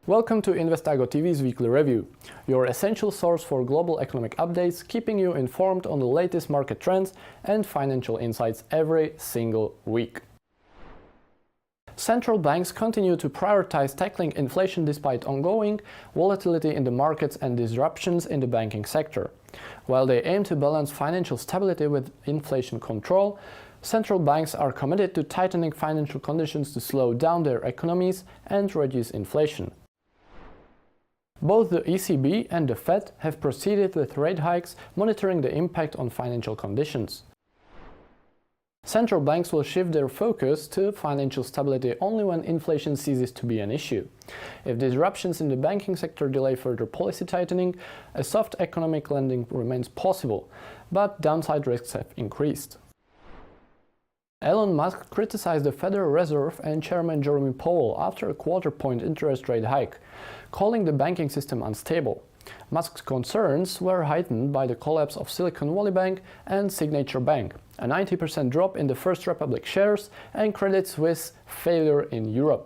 Welcome to Investago TV's weekly review, your essential source for global economic updates, keeping you informed on the latest market trends and financial insights every single week. Central banks continue to prioritize tackling inflation despite ongoing volatility in the markets and disruptions in the banking sector. While they aim to balance financial stability with inflation control, central banks are committed to tightening financial conditions to slow down their economies and reduce inflation. Both the ECB and the Fed have proceeded with rate hikes, monitoring the impact on financial conditions. Central banks will shift their focus to financial stability only when inflation ceases to be an issue. If disruptions in the banking sector delay further policy tightening, a soft economic landing remains possible, but downside risks have increased. Elon Musk criticized the Federal Reserve and Chairman Jerome Powell after a quarter-point interest rate hike, calling the banking system unstable. Musk's concerns were heightened by the collapse of Silicon Valley Bank and Signature Bank, a 90% drop in the First Republic shares, and Credit Suisse failure in Europe.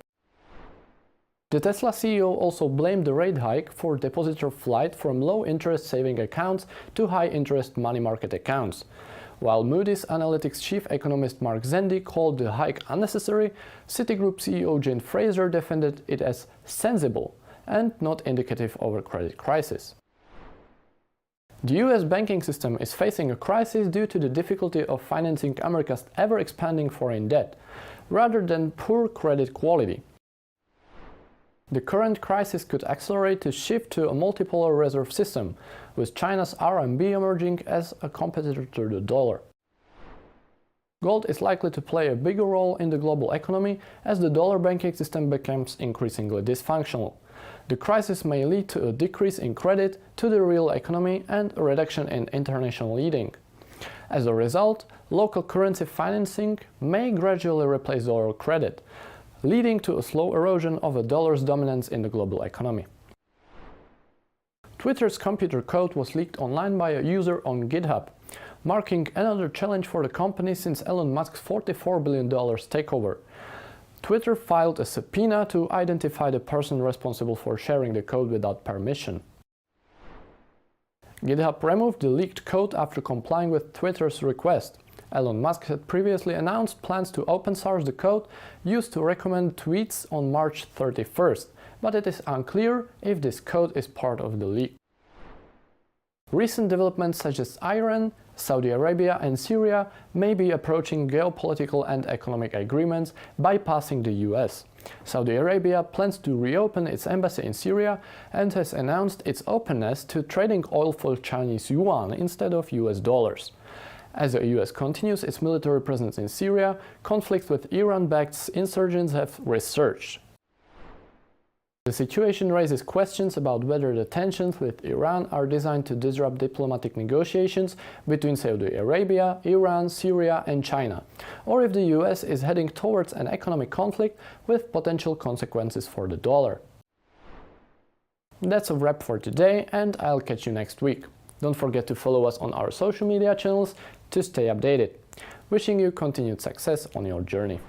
The Tesla CEO also blamed the rate hike for depositor flight from low-interest saving accounts to high-interest money market accounts. While Moody's Analytics chief economist Mark Zandi called the hike unnecessary, Citigroup CEO Jane Fraser defended it as sensible and not indicative of a credit crisis. The US banking system is facing a crisis due to the difficulty of financing America's ever-expanding foreign debt, rather than poor credit quality. The current crisis could accelerate the shift to a multipolar reserve system, with China's RMB emerging as a competitor to the dollar. Gold is likely to play a bigger role in the global economy as the dollar banking system becomes increasingly dysfunctional. The crisis may lead to a decrease in credit to the real economy and a reduction in international lending. As a result, local currency financing may gradually replace dollar credit, leading to a slow erosion of the dollar's dominance in the global economy. Twitter's computer code was leaked online by a user on GitHub, marking another challenge for the company since Elon Musk's $44 billion takeover. Twitter filed a subpoena to identify the person responsible for sharing the code without permission. GitHub removed the leaked code after complying with Twitter's request. Elon Musk had previously announced plans to open source the code used to recommend tweets on March 31st, but it is unclear if this code is part of the leak. Recent developments such as Iran, Saudi Arabia and Syria may be approaching geopolitical and economic agreements, bypassing the US. Saudi Arabia plans to reopen its embassy in Syria and has announced its openness to trading oil for Chinese yuan instead of US dollars. As the US continues its military presence in Syria, conflicts with Iran-backed insurgents have resurged. The situation raises questions about whether the tensions with Iran are designed to disrupt diplomatic negotiations between Saudi Arabia, Iran, Syria and China, or if the US is heading towards an economic conflict with potential consequences for the dollar. That's a wrap for today, and I'll catch you next week. Don't forget to follow us on our social media channels to stay updated. Wishing you continued success on your journey.